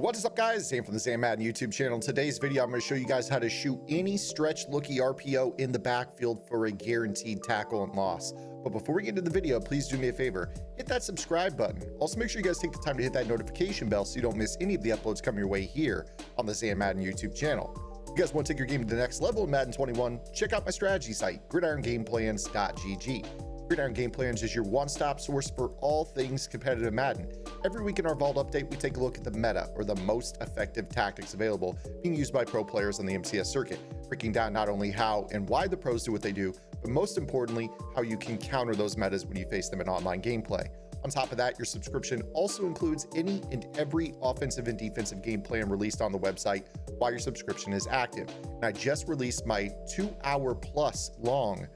What is up, guys? Sam from the Madden YouTube channel. In today's video, I'm going to show you guys how to shoot any stretch looky RPO in the backfield for a guaranteed tackle and loss. But before we get into the video, please do me a favor, hit that subscribe button. Also, make sure you guys take the time to hit that notification bell so you don't miss any of the uploads coming your way here on the Madden YouTube channel. If you guys want to take your game to the next level in Madden 21, check out my strategy site, gridirongameplans.gg. Gridiron Game Plans is your one-stop source for all things competitive Madden. Every week in our Vault update, we take a look at the meta, or the most effective tactics available being used by pro players on the MCS circuit, breaking down not only how and why the pros do what they do, but most importantly, how you can counter those metas when you face them in online gameplay. On top of that, your subscription also includes any and every offensive and defensive game plan released on the website while your subscription is active. And I just released my 2-hour plus long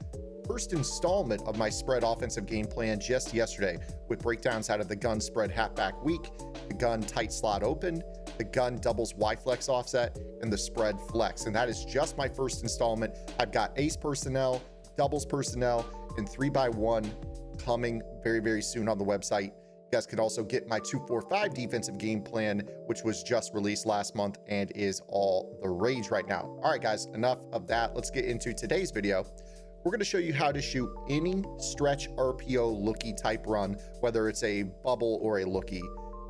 first installment of my spread offensive game plan just yesterday, with breakdowns out of the gun spread halfback weak, the gun tight slot open, the gun doubles Y flex offset, and the spread flex. And that is just my first installment. I've got ace personnel, doubles personnel, and 3x1 coming very, very soon on the website. You guys can also get my 2-4-5 defensive game plan, which was just released last month and is all the rage right now. All right, guys, enough of that. Let's get into today's video. We're going to show you how to shoot any stretch RPO looky type run, whether it's a bubble or a looky.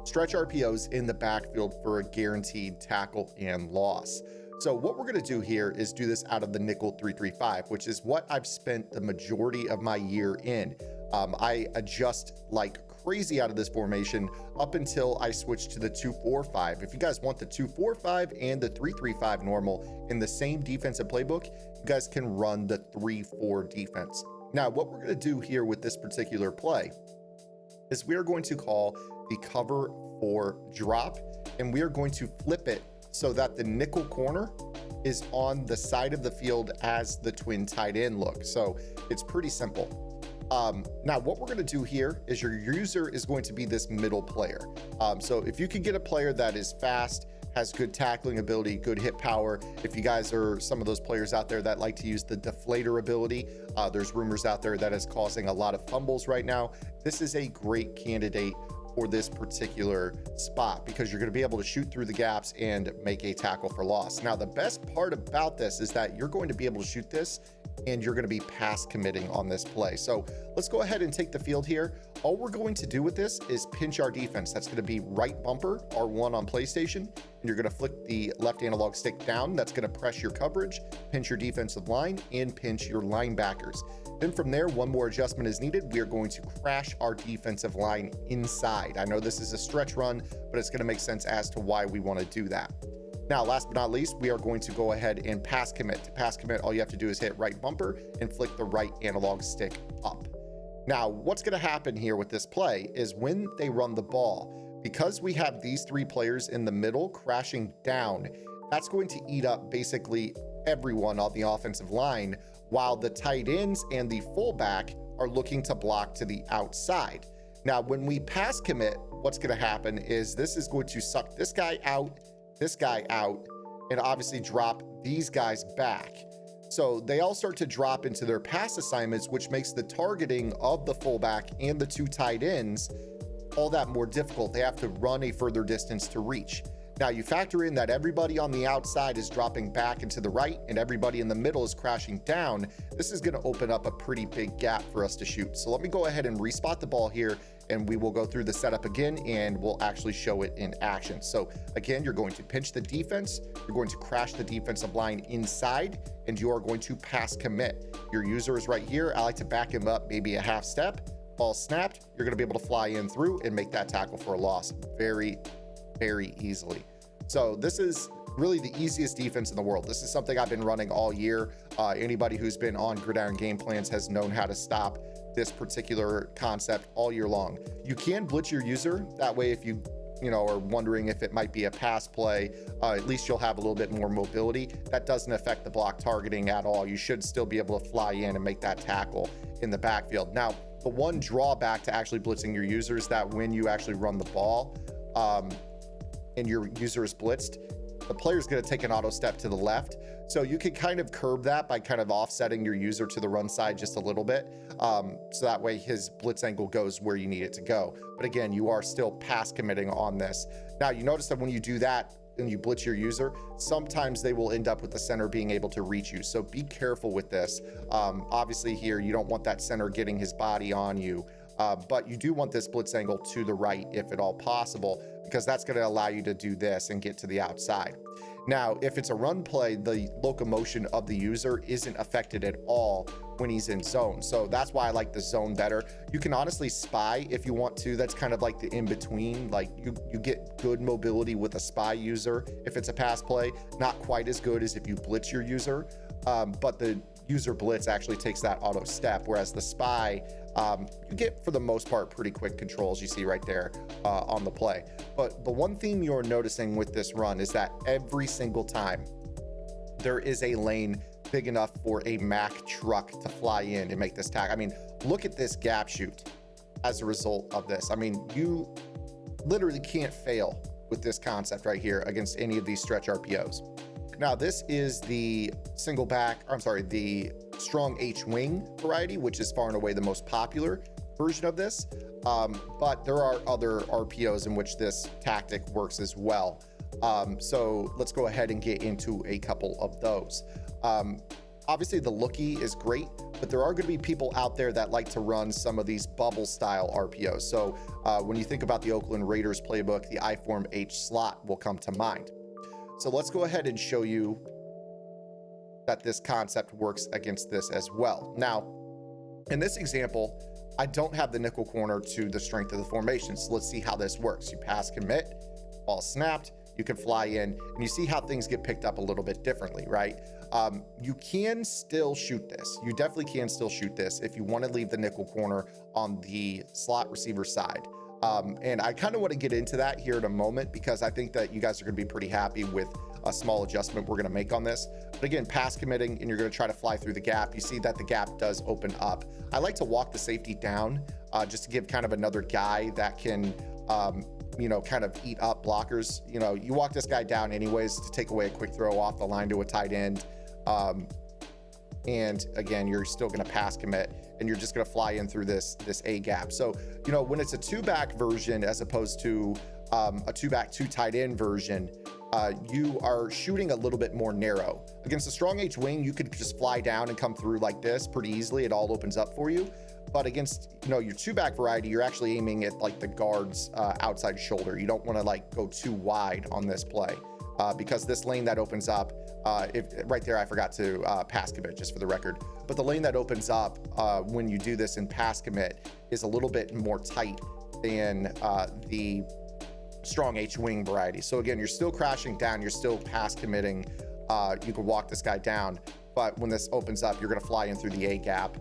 Stretch RPOs in the backfield for a guaranteed tackle and loss. So what we're going to do here is do this out of the nickel 3-3-5, which is what I've spent the majority of my year in. I adjust like crazy out of this formation up until I switch to the 2-4-5. If you guys want the 2-4-5 and the 3-3-5 normal in the same defensive playbook, you guys can run the 3-4 defense. Now, what we're going to do here with this particular play is we are going to call the cover 4 drop, and we are going to flip it so that the nickel corner is on the side of the field as the twin tight end look. So it's pretty simple. Now what we're going to do here is your user is going to be this middle player. So if you can get a player that is fast, has good tackling ability, good hit power, if you guys are some of those players out there that like to use the deflator ability, there's rumors out there that is causing a lot of fumbles right now. This is a great candidate for this particular spot because you're going to be able to shoot through the gaps and make a tackle for loss. Now, the best part about this is that you're going to be able to shoot this and you're going to be pass committing on this play. So let's go ahead and take the field here. All we're going to do with this is pinch our defense. That's going to be right bumper, R1 on PlayStation, and you're going to flick the left analog stick down. That's going to press your coverage, pinch your defensive line, and pinch your linebackers. Then from there, one more adjustment is needed. We are going to crash our defensive line inside. I know this is a stretch run, but it's going to make sense as to why we want to do that. Now, last but not least, we are going to go ahead and pass commit. To pass commit, all you have to do is hit right bumper and flick the right analog stick up. Now, what's going to happen here with this play is when they run the ball, because we have these 3 players in the middle crashing down, that's going to eat up basically everyone on the offensive line, while the tight ends and the fullback are looking to block to the outside. Now, when we pass commit, what's going to happen is this is going to suck this guy out, and obviously drop these guys back. So they all start to drop into their pass assignments, which makes the targeting of the fullback and the 2 tight ends all that more difficult. They have to run a further distance to reach. Now you factor in that everybody on the outside is dropping back into the right and everybody in the middle is crashing down. This is going to open up a pretty big gap for us to shoot. So let me go ahead and respot the ball here, and we will go through the setup again and we'll actually show it in action. So again, you're going to pinch the defense, you're going to crash the defensive line inside, and you are going to pass commit. Your user is right here. I like to back him up maybe a half step. Ball snapped, you're going to be able to fly in through and make that tackle for a loss very, very easily. So this is really the easiest defense in the world. This is something I've been running all year. Anybody who's been on Gridiron Game Plans has known how to stop this particular concept all year long. You can blitz your user. That way, if you are wondering if it might be a pass play, at least you'll have a little bit more mobility. That doesn't affect the block targeting at all. You should still be able to fly in and make that tackle in the backfield. Now, the one drawback to actually blitzing your user is that when you actually run the ball and your user is blitzed, the player is going to take an auto step to the left. So you can kind of curb that by kind of offsetting your user to the run side just a little bit. So that way his blitz angle goes where you need it to go. But again, you are still pass committing on this. Now you notice that when you do that and you blitz your user, sometimes they will end up with the center being able to reach you. So be careful with this. Obviously here, you don't want that center getting his body on you. But you do want this blitz angle to the right if at all possible, because that's going to allow you to do this and get to the outside. Now, if it's a run play, the locomotion of the user isn't affected at all when he's in zone. So that's why I like the zone better. You can honestly spy if you want to. That's kind of like the in-between. Like you get good mobility with a spy user if it's a pass play. Not quite as good as if you blitz your user, but the user blitz actually takes that auto step, whereas the spy, you get for the most part pretty quick controls, you see right there on the play. But the one theme you're noticing with this run is that every single time there is a lane big enough for a Mack truck to fly in and make this tag. I mean, look at this gap shoot as a result of this. I mean, you literally can't fail with this concept right here against any of these stretch RPOs. Now, this is the single back, I'm sorry, the strong H wing variety, which is far and away the most popular version of this. But there are other RPOs in which this tactic works as well. So let's go ahead and get into a couple of those. Obviously the lookie is great, but there are going to be people out there that like to run some of these bubble style RPOs. So when you think about the Oakland Raiders playbook, the I form H slot will come to mind. So let's go ahead and show you that this concept works against this as well. Now, in this example, I don't have the nickel corner to the strength of the formation. So let's see how this works. You pass commit, ball snapped, you can fly in, and you see how things get picked up a little bit differently, right? You can still shoot this. You definitely can still shoot this if you want to leave the nickel corner on the slot receiver side. And I kind of want to get into that here in a moment, because I think that you guys are going to be pretty happy with a small adjustment we're going to make on this. But again, pass committing, and you're going to try to fly through the gap. You see that the gap does open up. I like to walk the safety down just to give kind of another guy that can, you know, kind of eat up blockers. You know, you walk this guy down anyways to take away a quick throw off the line to a tight end. And again, you're still going to pass commit, and you're just going to fly in through this A gap. So, you know, when it's a two back version as opposed to a two back, two tight end version, you are shooting a little bit more narrow. Against a strong H wing, you could just fly down and come through like this pretty easily. It all opens up for you. But against, you know, your two back variety, you're actually aiming at like the guard's outside shoulder. You don't want to like go too wide on this play because this lane that opens up, right there, I forgot to pass commit just for the record. But the lane that opens up when you do this in pass commit is a little bit more tight than the strong H wing variety. So again, you're still crashing down, you're still pass committing. You can walk this guy down, but when this opens up, you're going to fly in through the A gap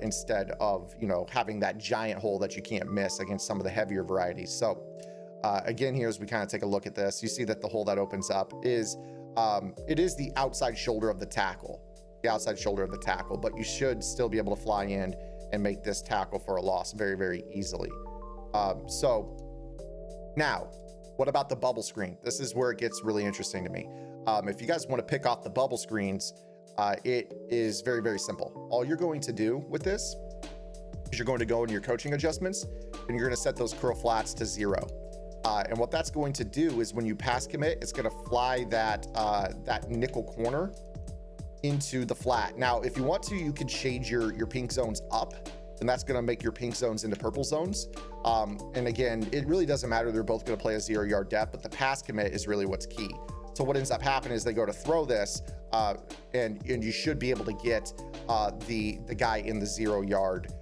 instead of, you know, having that giant hole that you can't miss against some of the heavier varieties. So again, here as we kind of take a look at this, you see that the hole that opens up is it is the outside shoulder of the tackle, but you should still be able to fly in and make this tackle for a loss very, very easily. So now, what about the bubble screen? This is where it gets really interesting to me. If you guys want to pick off the bubble screens, it is very, very simple. All you're going to do with this is you're going to go in your coaching adjustments, and you're going to set those curl flats to 0. And what that's going to do is when you pass commit, it's going to fly that that nickel corner into the flat. Now, if you want to, you can shade your pink zones up, and that's going to make your pink zones into purple zones. And again, it really doesn't matter. They're both going to play a 0-yard depth, but the pass commit is really what's key. So what ends up happening is they go to throw this, and you should be able to get the guy in the 0-yard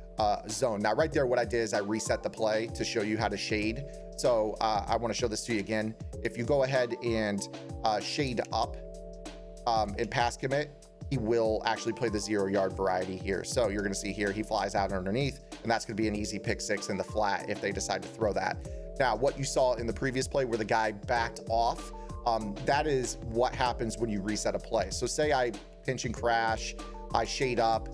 zone. Now, right there, what I did is I reset the play to show you how to shade. So I want to show this to you again. If you go ahead and shade up and pass commit, he will actually play the 0-yard variety here. So you're going to see here, he flies out underneath, and that's going to be an easy pick six in the flat if they decide to throw that. Now, what you saw in the previous play where the guy backed off, that is what happens when you reset a play. So say I pinch and crash, I shade up,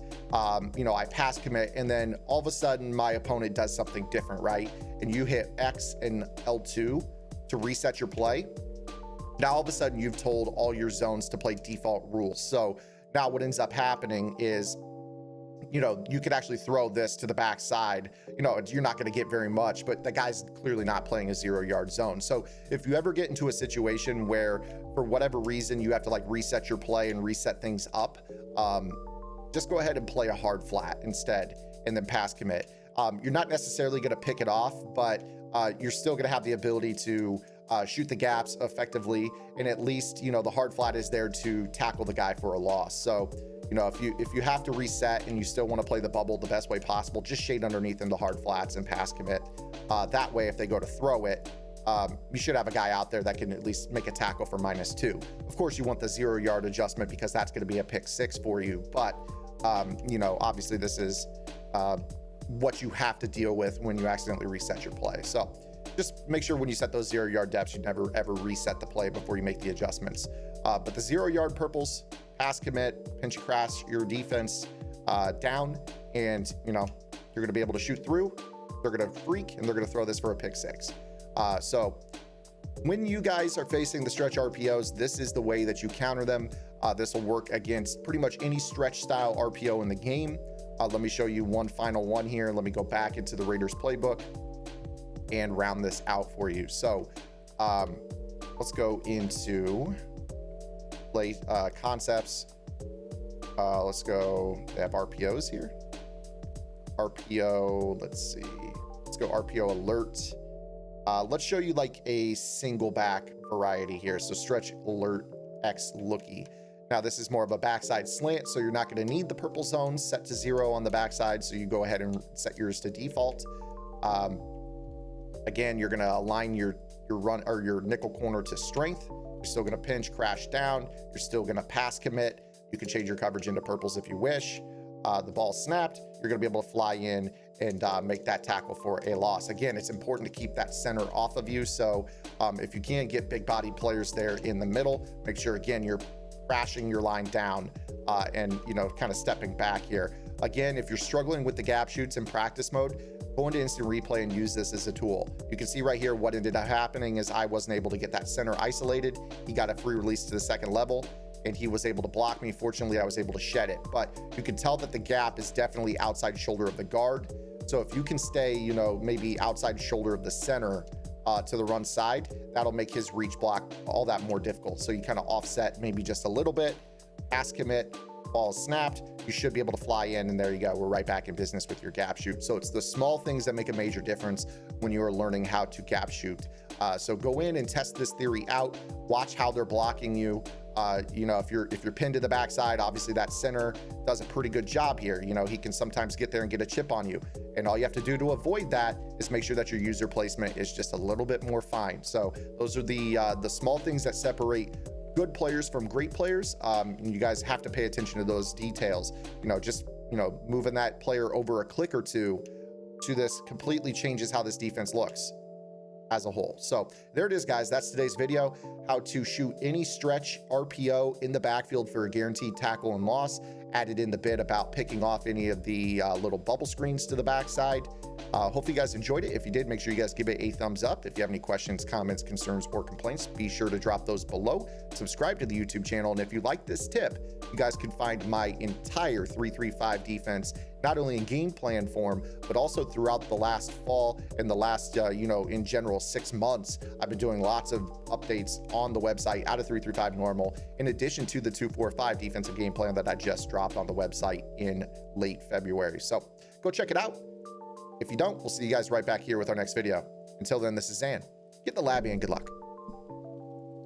you know, I pass commit, and then all of a sudden my opponent does something different, right? And you hit X and L2 to reset your play. Now all of a sudden you've told all your zones to play default rules. So now what ends up happening is, you know, you could actually throw this to the backside. You know, you're not going to get very much, but the guy's clearly not playing a 0-yard zone. So if you ever get into a situation where for whatever reason you have to like reset your play and reset things up, just go ahead and play a hard flat instead and then pass commit. You're not necessarily going to pick it off, but you're still going to have the ability to shoot the gaps effectively, and at least, you know, the hard flat is there to tackle the guy for a loss. So, you know, if you have to reset and you still want to play the bubble the best way possible, just shade underneath into hard flats and pass commit. That way, if they go to throw it, you should have a guy out there that can at least make a tackle for -2. Of course, you want the 0-yard adjustment because that's going to be a pick 6 for you. But, you know, obviously this is what you have to deal with when you accidentally reset your play. So just make sure when you set those 0-yard depths, you never ever reset the play before you make the adjustments. But the 0-yard purples, pass commit, pinch crash your defense down, and you know you're going to be able to shoot through. They're going to freak, and they're going to throw this for a pick 6. So when you guys are facing the stretch RPOs, this is the way that you counter them. This will work against pretty much any stretch style RPO in the game. Let me show you one final one here. Let me go back into the Raiders playbook and round this out for you. So let's go into play concepts. Let's go, they have RPOs here. RPO, let's see. Let's go RPO alert. Let's show you like a single back variety here. So stretch alert X looky. Now this is more of a backside slant, so you're not going to need the purple zone set to 0 on the backside. So you go ahead and set yours to default. Again, you're going to align your run or your nickel corner to strength. You're still going to pinch, crash down. You're still going to pass commit. You can change your coverage into purples if you wish. The ball snapped. You're going to be able to fly in and make that tackle for a loss. Again, it's important to keep that center off of you. So if you can get big body players there in the middle, make sure again you're crashing your line down and you know kind of stepping back here. Again, if you're struggling with the gap shoots in practice mode, go into instant replay and use this as a tool. You can see right here what ended up happening is I wasn't able to get that center isolated. He got a free release to the second level and he was able to block me. Fortunately, I was able to shed it, but you can tell that the gap is definitely outside shoulder of the guard. So if you can stay, you know, maybe outside shoulder of the center to the run side, that'll make his reach block all that more difficult. So you kind of offset maybe just a little bit, pass commit, ball is snapped, you should be able to fly in, and there you go. We're right back in business with your gap shoot. So it's the small things that make a major difference when you are learning how to gap shoot. So go in and test this theory out. Watch how they're blocking you. You know, if you're pinned to the backside, obviously that center does a pretty good job here. You know, he can sometimes get there and get a chip on you. And all you have to do to avoid that is make sure that your user placement is just a little bit more fine. So those are the small things that separate good players from great players. And you guys have to pay attention to those details. You know, just, you know, moving that player over a click or two to this completely changes how this defense looks as a whole. So there it is, guys. That's today's video, how to shoot any stretch RPO in the backfield for a guaranteed tackle and loss. Added in the bit about picking off any of the little bubble screens to the backside. Hopefully you guys enjoyed it. If you did, make sure you guys give it a thumbs up. If you have any questions, comments, concerns, or complaints, be sure to drop those below. Subscribe to the YouTube channel. And if you like this tip, you guys can find my entire 3-3-5 defense, not only in game plan form, but also throughout the last fall and the last, you know, in general, 6 months. I've been doing lots of updates on the website out of 3-3-5 normal, in addition to the 2-4-5 defensive game plan that I just dropped on the website in late February. So go check it out. If you don't, we'll see you guys right back here with our next video. Until then, this is Zan. Get the lab and good luck.